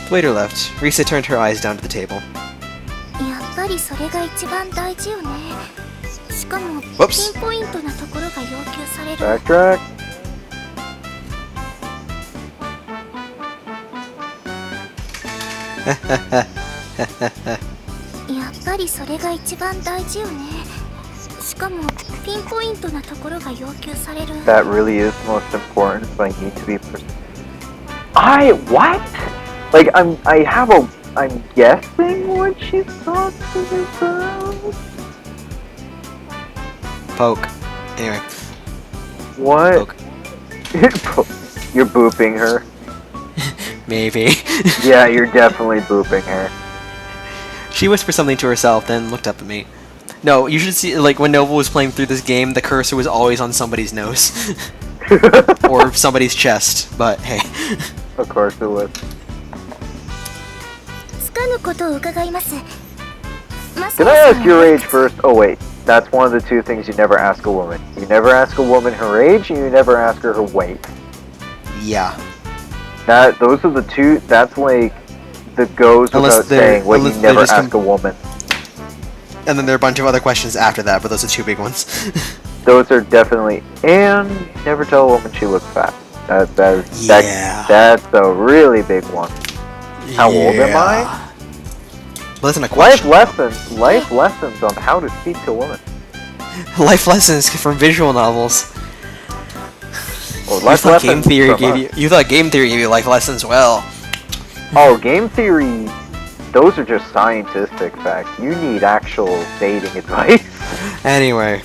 The waiter left. Risa turned her eyes down to the table. やっぱりそれが一番大事よね。しかもピ Whoops. ンポイントなところが要求される。 Backtrack. やっぱりそれが一番大事よね。しかもピンポイントなところが要求される。 That really is the most important, but I need to be what? Like I'm guessing what she's talking about. Poke. Anyway. What? Poke. You're booping her. Maybe. Yeah, you're definitely booping her. She whispered something to herself, then looked up at me. No, you should see, like, when Nova was playing through this game, the cursor was always on somebody's nose. Or somebody's chest, but hey. Of course it was. つかぬことを伺います。 Can I ask your age first? Oh wait, that's one of the two things you never ask a woman. You never ask a woman her age, and you never ask her her weight. Yeah. Those are the two. That's like the goes without saying what you never ask a woman. And then there are a bunch of other questions after that, but those are two big ones. Those are definitely, and never tell a woman she looks fat. That's a really big one. How old am I? Well, that's not a question. Life lessons on how to speak to a woman. Life lessons from visual novels. Well, You thought game theory gave you life lessons. Well, oh, game theory. Those are just scientific facts. You need actual dating advice. Anyway.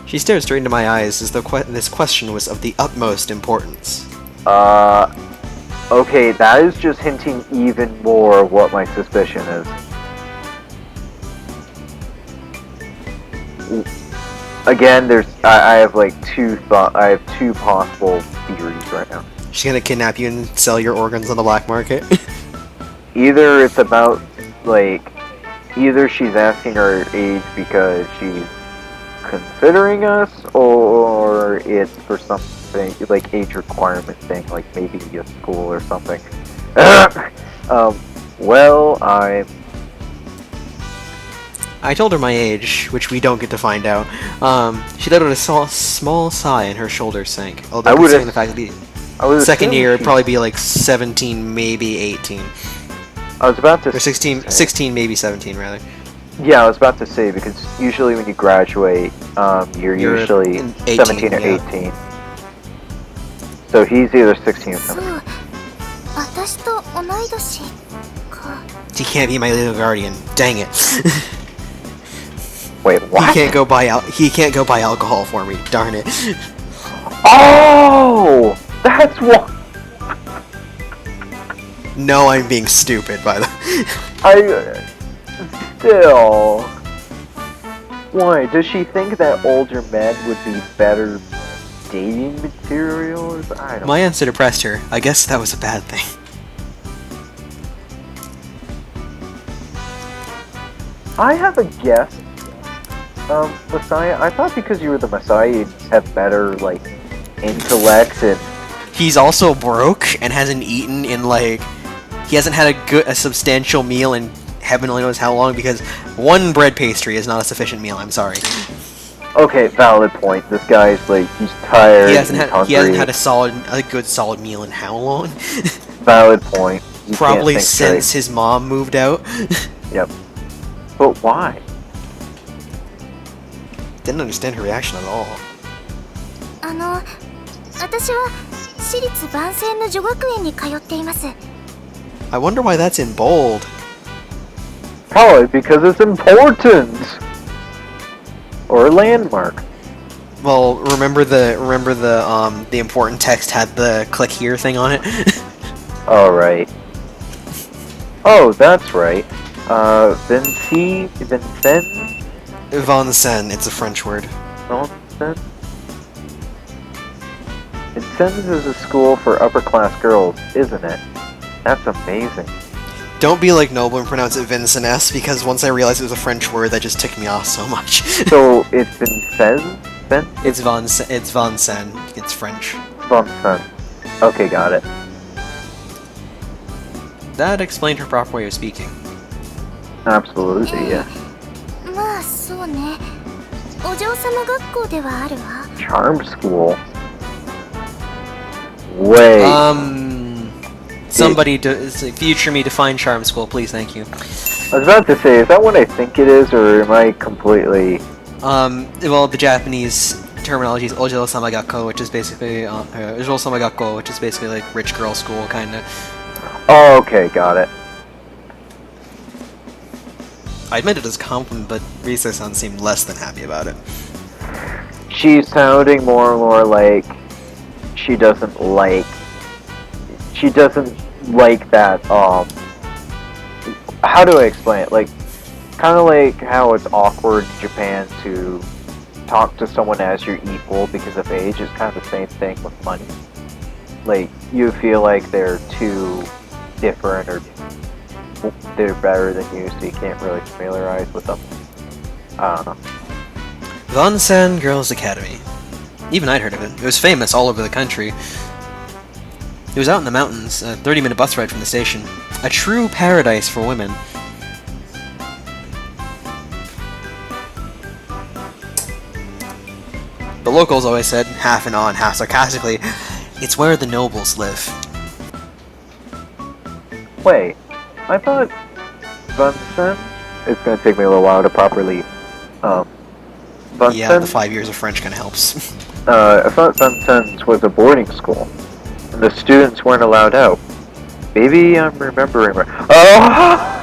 She stared straight into my eyes as though this question was of the utmost importance. Okay, that is just hinting even more what my suspicion is. Again, I have like two possible theories right now. She's gonna kidnap you and sell your organs on the black market. Either it's about either she's asking our age because she's considering us, or it's for something like age requirement thing, like maybe a school or something. Well, I told her my age, which we don't get to find out. She let out a small sigh and her shoulders sank. Although considering the fact that the second year it'd probably be like 17, maybe 18. I was about to or 16, maybe 17 rather. Yeah, I was about to say, because usually when you graduate, you're usually 18, 17 or yeah. 18. So he's either 16 or 17. 私と同い年か。 He can't be my little guardian. Dang it. Wait, what? He can't go buy alcohol for me. Darn it. Oh! That's what... No, I'm being stupid, by the Still... Why? Does she think that older men would be better dating materials? I don't My answer depressed her. I guess that was a bad thing. I have a guess. Messiah, I thought because you were the Messiah, you'd have better, like, intellect and... He's also broke and hasn't eaten in, like... He hasn't had a substantial meal in heaven only knows how long, because one bread pastry is not a sufficient meal, I'm sorry. Okay, valid point. This guy's, like, he's tired, He hasn't had a good solid meal in how long? Valid point. You Probably can't think since straight. his mom moved out. Yep. But why? Didn't understand her reaction at all. 私は私立万世の女学園に通っています。 I wonder why that's in bold. Probably because it's important! Or a landmark. Well, remember the important text had the click here thing on it? Alright. Oh, that's right. Vincent? Vincennes, it's a French word. Vincent? Vincennes is a school for upper-class girls, isn't it? That's amazing. Don't be like Noble and pronounce it Vincennes, because once I realized it was a French word, that just ticked me off so much. So, it's Vincennes? It's Vincennes. It's French. Vincent. Okay, got it. that explained her proper way of speaking. Absolutely, yeah. まあそうね。お嬢様学校ではあるわ。Charm school? Wait. Somebody, future me, define charm school, please, thank you. I was about to say, is that what I think it is, or am I completely... Well, the Japanese terminology is Ojo Samagakko, which is basically, Ojo Samagakko, which is basically like rich girl school, kinda. Oh, okay, got it. I meant it as a compliment, but Risa-san seemed less than happy about it. She's sounding more and more like she doesn't like that, how do I explain it? Like, kind of like how it's awkward in Japan to talk to someone as your equal because of age. It's kind of the same thing with money. Like, you feel like they're too different or they're better than you, so you can't really familiarize with them. I don't know. Vansan Girls Academy. Even I'd heard of it. It was famous all over the country. It was out in the mountains, a 30-minute bus ride from the station. A true paradise for women. The locals always said, half and on, half sarcastically, it's where the nobles live. Wait, I thought Vincent... It's gonna take me a little while to properly... Vincent? Yeah, the 5 years of French kinda helps. I thought Vincent was a boarding school. And the students weren't allowed out. Maybe I'm remembering right. Oh!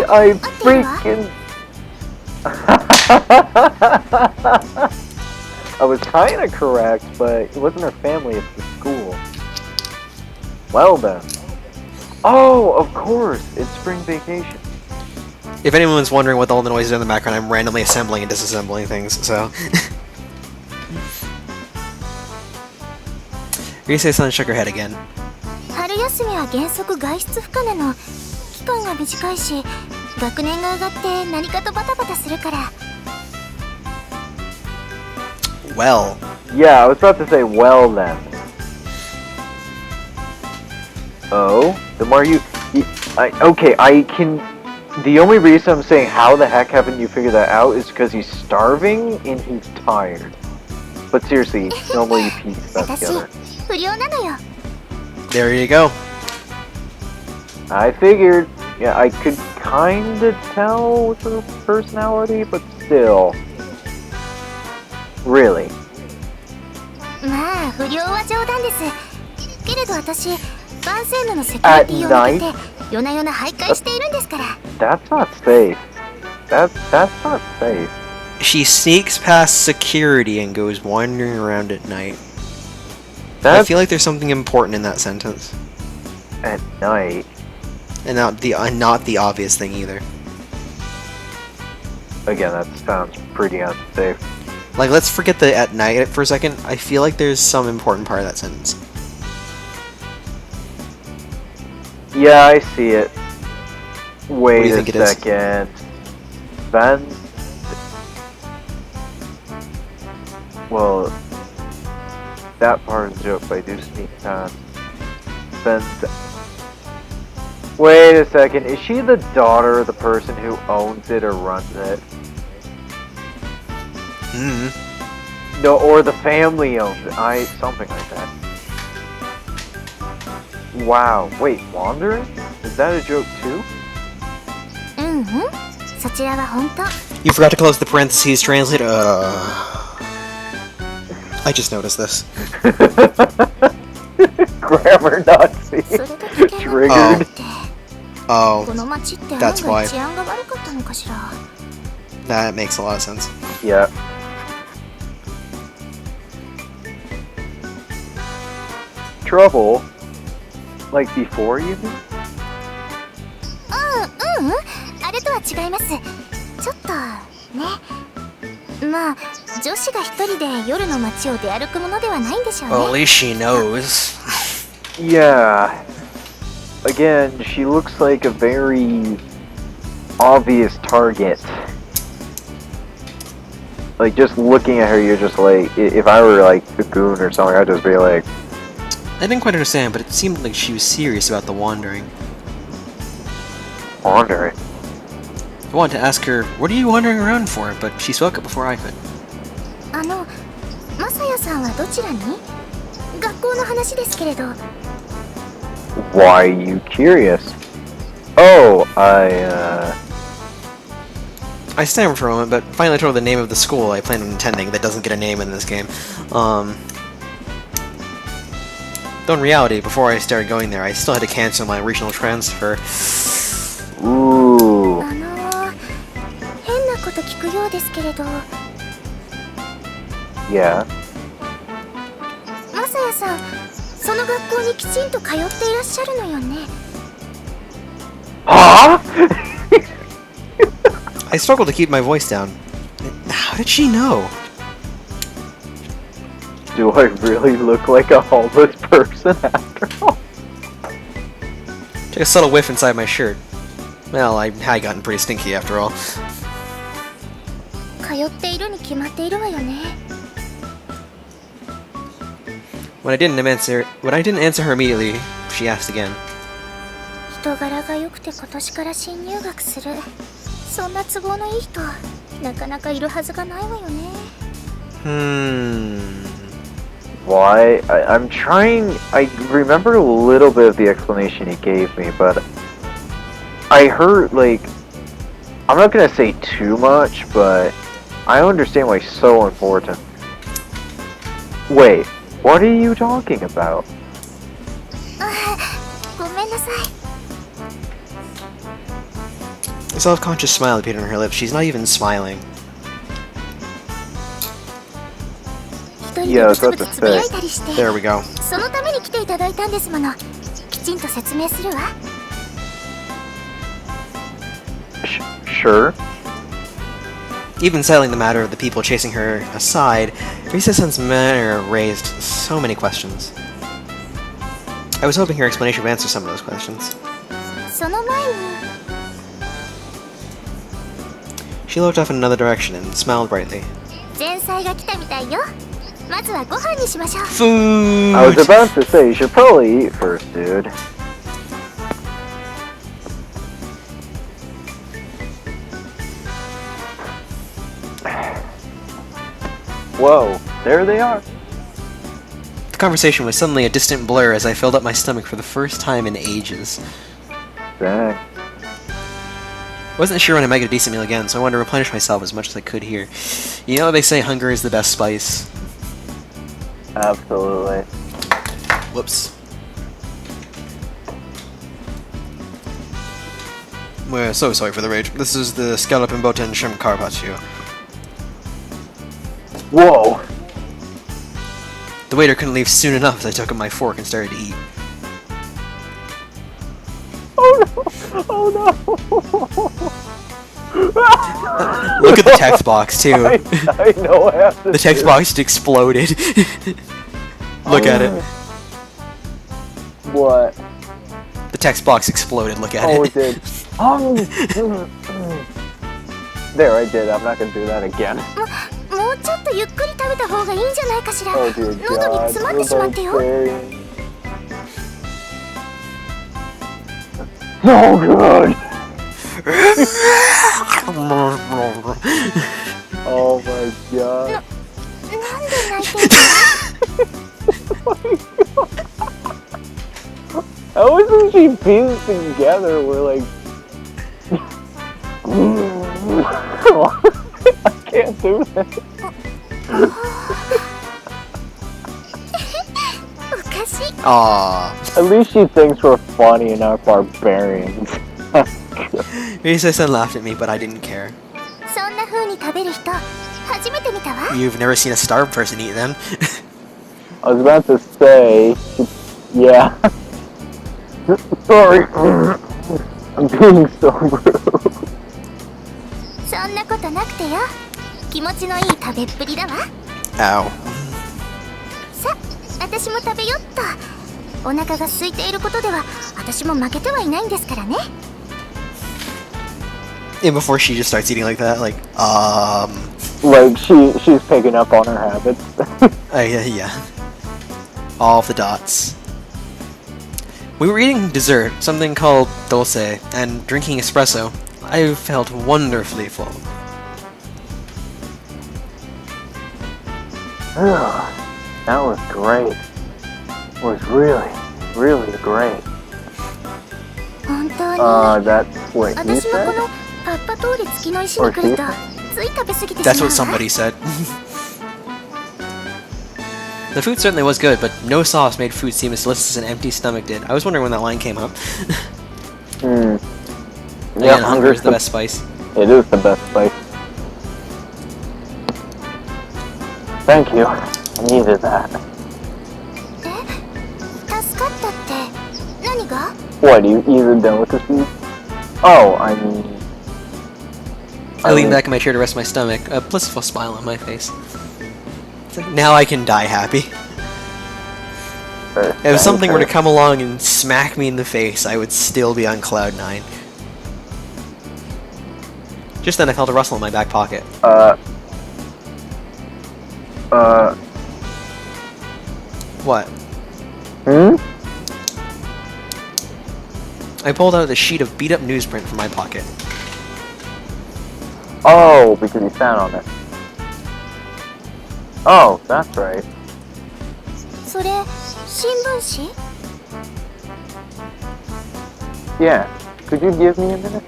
I freaking... I was kinda correct, but it wasn't her family, it's the school. Well then. Oh, of course, it's spring vacation. If anyone's wondering what all the noises are in the background, I'm randomly assembling and disassembling things, so... Rise-san shook her head again. 春休みは原則外出不可なの。期間が短いし、学年が上がって何かとバタバタするから。Well. Yeah, I was about to say well then. Oh, the more okay, I can... The only reason I'm saying how the heck haven't you figured that out is because he's starving and he's tired. But seriously, normally you piece that together. 不良なのよ。 There you go. I figured. Yeah, I could kinda tell with her personality, but still. Really. まあ、不良は冗談です。けれど私、万世のセキュリティを抜けて、夜な夜な徘徊しているんですから。That's not safe. That's not safe. She sneaks past security and goes wandering around at night. I feel like there's something important in that sentence. At night. And not the obvious thing either. Again, that sounds pretty unsafe. Like, let's forget the at night for a second. I feel like there's some important part of that sentence. Yeah, I see it. Wait a think second. Then... Well... That part of the joke, but I do sneak past. Then... Wait a second, is she the daughter of the person who owns it or runs it? No, or the family owns it. Something like that. Wow, wait, wandering? Is that a joke too? You forgot to close the parentheses translator. I just noticed this. Grammar Nazi. Triggered. Oh, that's why. That makes a lot of sense. Yeah. Trouble? Like before, you mean? あれとは違います。ちょっとね。まあ、女子が一人で夜の街を出歩くものではないんでしょうね。Well, at least she knows. Yeah. Again, she looks like a very obvious target. Like, just looking at her, you're just like, if I were like a goon or something, I'd just be like, I didn't quite understand, but it seemed like she was serious about the wandering. Wandering? I wanted to ask her, what are you wandering around for? But she spoke up before I could. マサヤさんはどちらに？学校の話ですけれど。Why are you curious? Oh, I stammered for a moment, but finally told her the name of the school I planned on attending that doesn't get a name in this game. Though in reality, before I started going there, I still had to cancel my regional transfer. Ooh. 変なこと聞くようですけれど。Yeah. マサヤさん、その学校にきちんと通っていらっしゃるのよね。Huh? I struggled to keep my voice down. How did she know? Do I really look like a homeless person after all? Took a subtle whiff inside my shirt. Well, I had gotten pretty stinky after all. 通っているに決まっているわよね。When I didn't answer her immediately, she asked again. 人柄が良くて今年から新入学する。そんな都合のいい人、なかなかいるはずがないわよね。Why? I'm trying... I remember a little bit of the explanation he gave me, but... I heard, like... I'm not gonna say too much, but... I understand why it's so important. Wait, what are you talking about? ごめんなさい。 A self-conscious smile appeared on her lips. She's not even smiling. 一人でブツブツつぶやいたりして。 There we go. そのために来ていただいたんですもの。きちんと説明するわ。Sure. Even settling the matter of the people chasing her aside, Risa-san's manner raised so many questions. I was hoping her explanation would answer some of those questions. その前に。 She looked off in another direction and smiled brightly. 前菜が来たみたいよ。まずはご飯にしましょう。 Food! I was about to say, you should probably eat first, dude. Whoa, there they are. The conversation was suddenly a distant blur as I filled up my stomach for the first time in ages. Dang. I wasn't sure when I might get a decent meal again, so I wanted to replenish myself as much as I could here. You know, they say hunger is the best spice. Absolutely. Whoops. We're so sorry for the rage. This is the scallop and boat and shrimp carpaccio. Whoa! The waiter couldn't leave soon enough as I took up my fork and started to eat. Oh no! Oh no! Look at the text box too. I know I have to. The text box just exploded. Look at it. What? The text box exploded. Look at Oh, it. it did. There, I did. I'm not gonna do that again. もうちょっとゆっくり食べた方がいいんじゃないかしら。 Oh dear 喉に God. 詰まってしまってよ。 So good. Oh my God. なんで泣いてるの？ How isn't she pieced together? We're like, I can't do that. おかしい。 Aww. At least she thinks we're funny and not barbarians. Risa-san laughed at me, but I didn't care. そんな風に食べる人、初めて見たわ。 You've never seen a starved person eat them. I was about to say, yeah. Sorry. I'm being so rude. そんなことなくてよ。気持ちのいい食べっぷりだわ。 Ow. さ、私も食べよっと。お腹が空いていることでは、私も負けてはいないんですからね。 And before she just starts eating like that, like, Like she's picking up on her habits. yeah. All of the dots. We were eating dessert, something called dulce, and drinking espresso. I felt wonderfully full. That was great. It was really, really great. That's what you said? That's what somebody said. The food certainly was good, but no sauce made food seem as delicious as an empty stomach did. I was wondering when that line came up. Yeah, hunger is the best spice. It is the best spice. Thank you. I needed that. What, you eat a delicacy? Oh, I mean... I lean back in my chair to rest my stomach, a blissful smile on my face. It's like, now I can die happy. If something were to come along and smack me in the face, I would still be on cloud 9. Just then I felt a rustle in my back pocket. What? I pulled out a sheet of beat-up newsprint from my pocket. Oh, because you sat on it. Oh, that's right. Yeah. Could you give me a minute?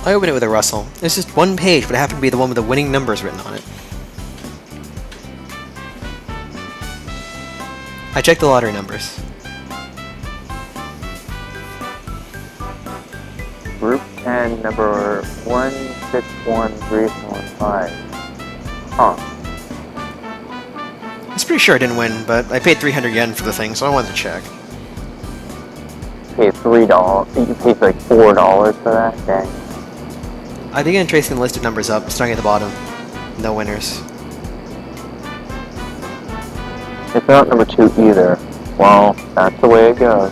I opened it with a rustle. There's just one page, but it happened to be the one with the winning numbers written on it. I checked the lottery numbers. Group 10, number 161315. Huh. I was pretty sure I didn't win, but I paid 300 yen for the thing, so I wanted to check. You paid $3. You paid like $4 for that? Dang. I began tracing the list of numbers up, starting at the bottom. No winners. It's not number 2 either. Well, that's the way it goes.